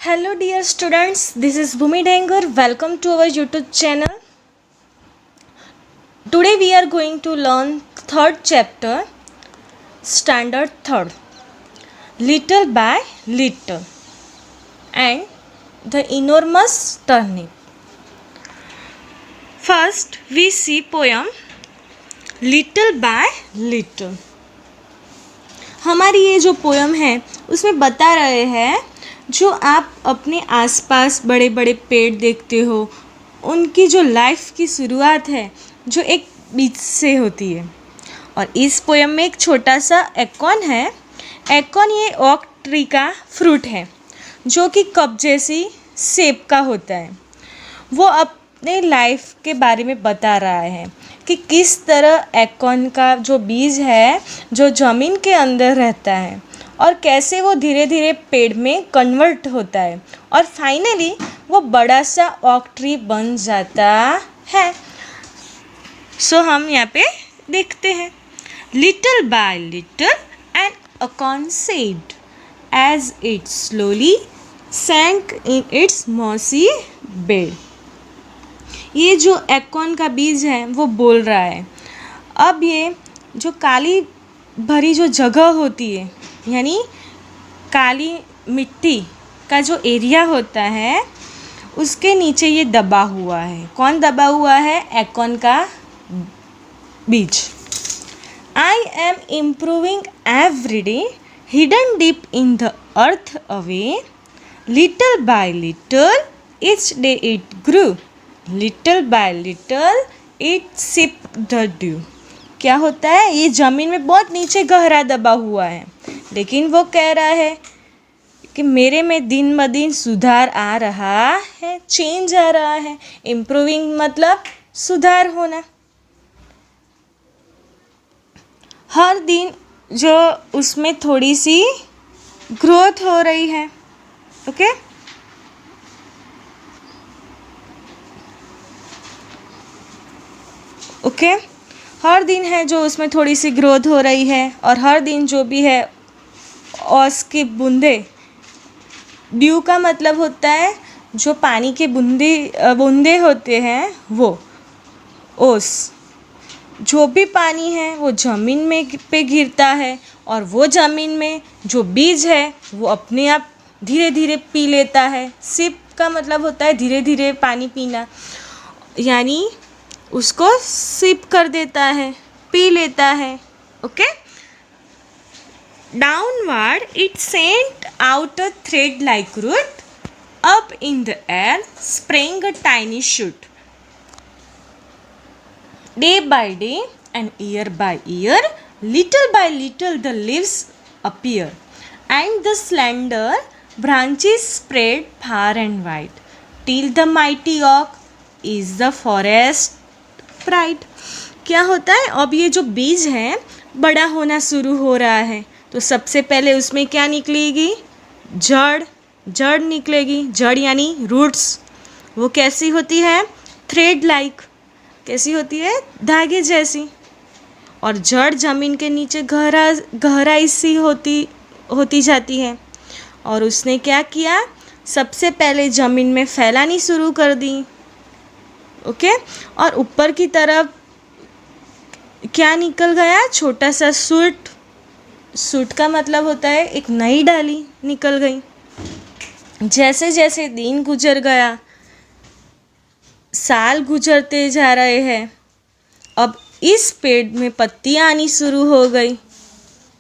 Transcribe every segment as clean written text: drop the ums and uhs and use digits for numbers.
Hello dear students, this is Bhumi Dhengar. Welcome to our YouTube channel. Today we are going to learn third chapter, standard third, little by little and the enormous turnip. First we see poem little by little. हमारी ये जो poem है उसमें बता रहे हैं जो आप अपने आसपास बड़े बड़े पेड़ देखते हो उनकी जो लाइफ की शुरुआत है जो एक बीज से होती है। और इस पोयम में एक छोटा सा एकॉन है। एकॉन ये ओक ट्री का फ्रूट है जो कि कप जैसी शेप का होता है। वो अपने लाइफ के बारे में बता रहा है कि किस तरह एकॉन का जो बीज है जो ज़मीन के अंदर रहता है और कैसे वो धीरे धीरे पेड़ में कन्वर्ट होता है और फाइनली वो बड़ा सा ओक ट्री बन जाता है। सो हम यहाँ पे देखते हैं little by little an acorn said as it slowly sank in its mossy bed. ये जो एकॉन का बीज है वो बोल रहा है अब ये जो काली भरी जो जगह होती है यानी काली मिट्टी का जो एरिया होता है उसके नीचे ये दबा हुआ है। कौन दबा हुआ है? एकॉन का बीज। I am improving every day hidden deep in the earth away little by little each day it grew little by little it sip the dew. क्या होता है? ये ज़मीन में बहुत नीचे गहरा दबा हुआ है लेकिन वो कह रहा है कि मेरे में दिन ब दिन सुधार आ रहा है, चेंज आ रहा है। इम्प्रूविंग मतलब सुधार होना। हर दिन जो उसमें थोड़ी सी ग्रोथ हो रही है। ओके ओके हर दिन है जो उसमें थोड़ी सी ग्रोथ हो रही है और हर दिन जो भी है ओस की बूंदे, ड्यू का मतलब होता है जो पानी के बूंदे होते हैं वो ओस। जो भी पानी है वो ज़मीन में पे गिरता है और वो ज़मीन में जो बीज है वो अपने आप धीरे धीरे पी लेता है। सिप का मतलब होता है धीरे धीरे पानी पीना, यानी उसको सिप कर देता है, पी लेता है। Okay downward it sent out a thread like root up in the air spring a tiny shoot day by day and year by year little by little the leaves appear and the slender branches spread far and wide till the mighty oak is the forest pride। क्या होता है? अब ये जो बीज है बड़ा होना शुरू हो रहा है तो सबसे पहले उसमें क्या निकलेगी? जड़ निकलेगी। जड़ यानी रूट्स। वो कैसी होती है? Thread like. कैसी होती है? धागे जैसी। और जड़ ज़मीन के नीचे गहराई सी होती जाती है। और उसने क्या किया? सबसे पहले ज़मीन में फैलानी शुरू कर दी। ओके और ऊपर की तरफ क्या निकल गया? छोटा सा सूट का मतलब होता है एक नई डाली निकल गई। जैसे जैसे दिन गुजर गया, साल गुजरते जा रहे हैं, अब इस पेड़ में पत्तियाँ आनी शुरू हो गई।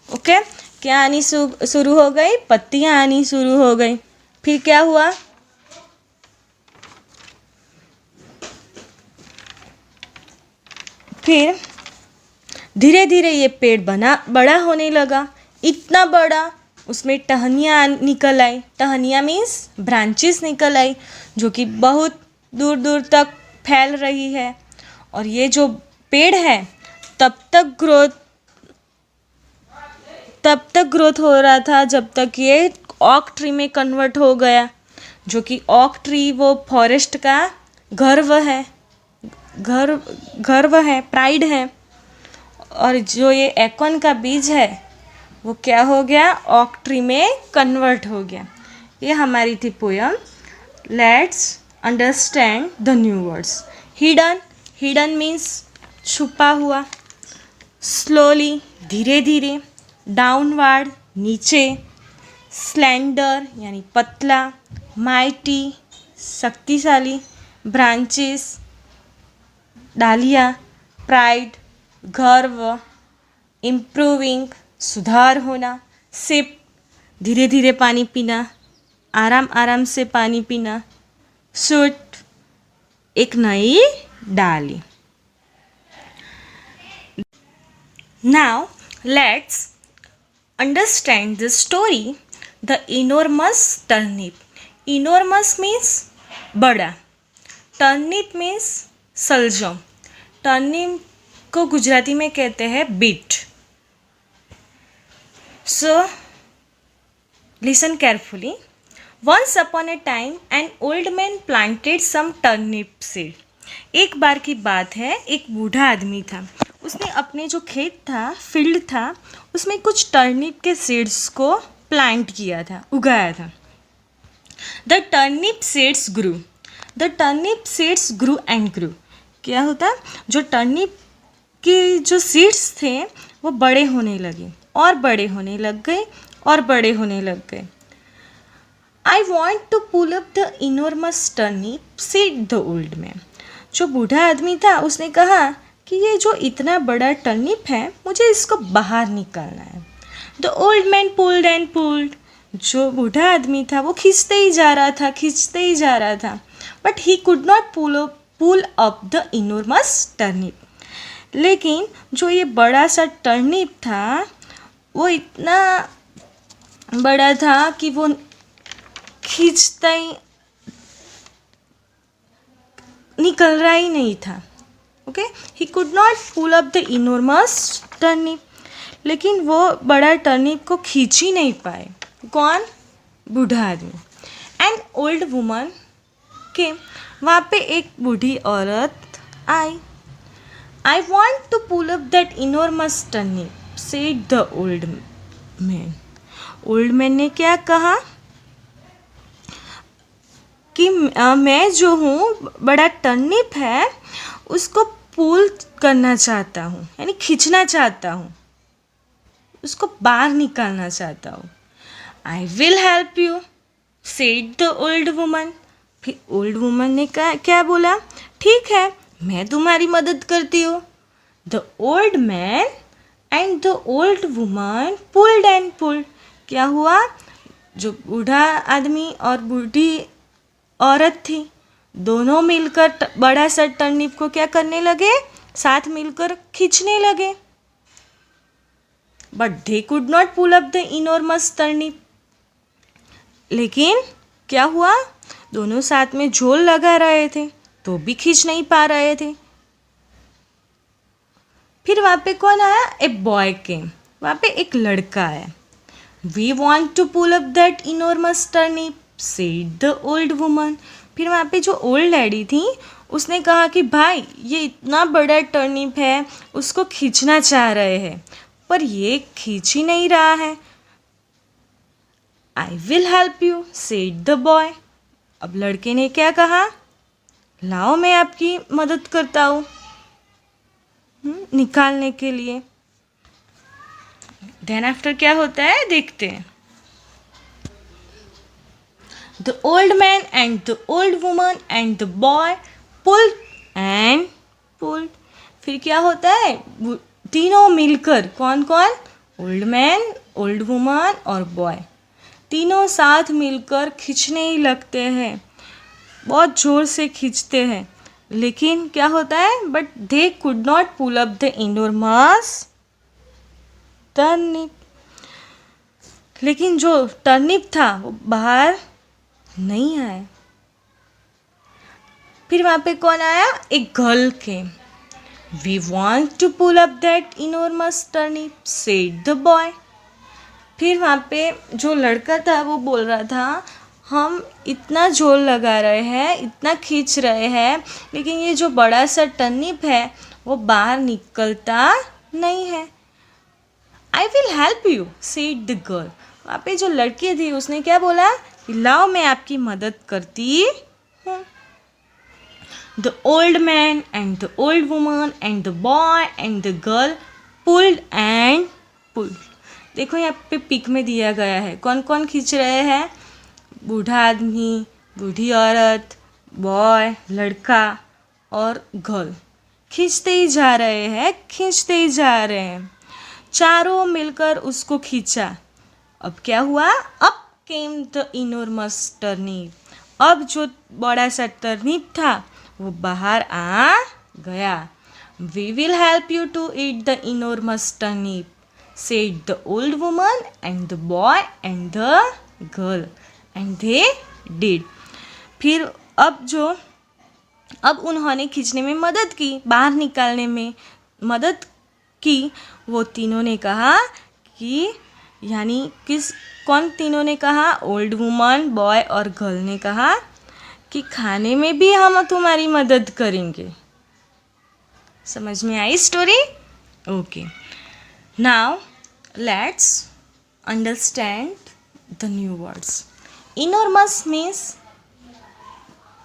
ओके क्या आनी शुरू हो गई? पत्तियाँ आनी शुरू हो गई। फिर क्या हुआ? फिर धीरे धीरे ये पेड़ बड़ा होने लगा। इतना बड़ा उसमें टहनियाँ निकल आई। टहनियाँ मीन्स ब्रांचेस निकल आई जो कि बहुत दूर दूर तक फैल रही है। और ये जो पेड़ है तब तक ग्रोथ हो रहा था जब तक ये ओक ट्री में कन्वर्ट हो गया, जो कि ओक ट्री वो फॉरेस्ट का गर्व है, प्राइड है। और जो ये एकॉन का बीज है वो क्या हो गया? ओक ट्री में कन्वर्ट हो गया। ये हमारी थी poem. Let's understand the new words. Hidden, hidden means छुपा हुआ। स्लोली, धीरे धीरे। डाउनवर्ड, नीचे। स्लेंडर यानी पतला। माइटी, शक्तिशाली। ब्रांचेस, डालियाँ। प्राइड, गर्व। इम्प्रूविंग, सुधार होना। सिप, धीरे धीरे पानी पीना, आराम आराम से पानी पीना। शूट, एक नई डाली। Now let's understand the story the enormous turnip. Enormous means बड़ा। टर्निप मीन्स सलजम। टर्निप को गुजराती में कहते हैं beet. So listen carefully. Once upon a time an old man planted some turnip seed. एक बार की बात है, एक बूढ़ा आदमी था। उसने अपने जो खेत था, फील्ड था, उसमें कुछ टर्निप के सीड्स को प्लांट किया था, उगाया था। The turnip seeds grew. The turnip seeds grew and grew. क्या होता? जो टर्निप के जो सीड्स थे वो बड़े होने लगे और बड़े होने लग गए और बड़े होने लग गए। I want to pull up the enormous turnip, said the old man. जो बूढ़ा आदमी था उसने कहा कि ये जो इतना बड़ा टर्निप है, मुझे इसको बाहर निकालना है। The old man pulled and pulled. जो बूढ़ा आदमी था वो खींचते ही जा रहा था, खींचते ही जा रहा था, but he could not pull up the enormous turnip. लेकिन जो ये बड़ा सा टर्निप था वो इतना बड़ा था कि वो खींचता ही निकल रहा ही नहीं था। Okay, he could not pull up the enormous turnip. लेकिन वो बड़ा टर्निप को खींच ही नहीं पाए। कौन? बूढ़ा आदमी। एंड ओल्ड वुमन के, वहाँ पे एक बूढ़ी औरत आई। I want to pull up that enormous turnip, said the old man. Old man ने क्या कहा कि मैं जो हूँ, बड़ा टर्निप है, उसको पुल करना चाहता हूँ, यानी खींचना चाहता हूँ, उसको बाहर निकालना चाहता हूँ। I will help you, said the old woman. फिर ओल्ड वुमन ने क्या बोला? ठीक है, मैं तुम्हारी मदद करती हूँ। The old man and the old woman pulled and pulled. क्या हुआ? जो बूढ़ा आदमी और बूढ़ी औरत थी, दोनों मिलकर बड़ा सा टर्निप को क्या करने लगे? साथ मिलकर खींचने लगे। But they could not pull up the enormous turnip. लेकिन क्या हुआ? दोनों साथ में झोल लगा रहे थे तो भी खींच नहीं पा रहे थे। फिर वहाँ पे कौन आया? A boy came. वहाँ पे एक लड़का आया। We want to pull up that enormous turnip, said the old woman. फिर वहाँ पे जो ओल्ड लेडी थी उसने कहा कि भाई, ये इतना बड़ा टर्निप है, उसको खींचना चाह रहे हैं, पर ये खींच ही नहीं रहा है। I will help you, said the boy. अब लड़के ने क्या कहा? लाओ, मैं आपकी मदद करता हूँ निकालने के लिए। देन आफ्टर क्या होता है देखते हैं। The old man and the old woman and the boy pulled and pulled. फिर क्या होता है? तीनों मिलकर, कौन कौन? ओल्ड मैन, ओल्ड वुमन और बॉय, तीनों साथ मिलकर खींचने ही लगते हैं, बहुत ज़ोर से खींचते हैं। लेकिन क्या होता है? But they could not pull up the enormous turnip. लेकिन जो टर्निप था वो बाहर नहीं आया। फिर वहाँ पे कौन आया? एक गर्ल के। We want to pull up that enormous turnip, said the boy. फिर वहाँ पे जो लड़का था वो बोल रहा था, हम इतना जोर लगा रहे हैं, इतना खींच रहे हैं, लेकिन ये जो बड़ा सा टर्निप है वो बाहर निकलता नहीं है। I will help you, said the girl. वहाँ पे जो लड़की थी उसने क्या बोला? कि लाओ मैं आपकी मदद करती हूँ। The old man and the old woman and the boy and the girl pulled and pulled. देखो यहाँ पे पिक में दिया गया है कौन कौन खींच रहे हैं। बूढ़ा आदमी, बूढ़ी औरत, बॉय लड़का और गर्ल खींचते ही जा रहे हैं, खींचते ही जा रहे हैं। चारों मिलकर उसको खींचा। अब क्या हुआ? Up came the enormous turnip. अब जो बड़ा सा टर्निप था वो बाहर आ गया। We will help you to eat the enormous turnip, said the old woman and the boy and the girl, and they did. फिर अब उन्होंने खींचने में मदद की, बाहर निकालने में मदद की। वो तीनों ने कहा कि कौन तीनों ने कहा? ओल्ड वुमन, बॉय और गर्ल ने कहा कि खाने में भी हम तुम्हारी मदद करेंगे। समझ में आई story? Okay, now let's understand the new words. Enormous means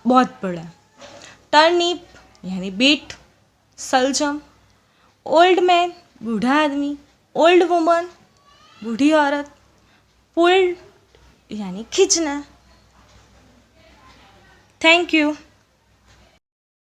बहुत बड़ा, टर्निप यानी बीट, सलजम, ओल्ड मैन बूढ़ा आदमी, ओल्ड वुमन बूढ़ी औरत, पुल्ड यानी खींचना। Thank you.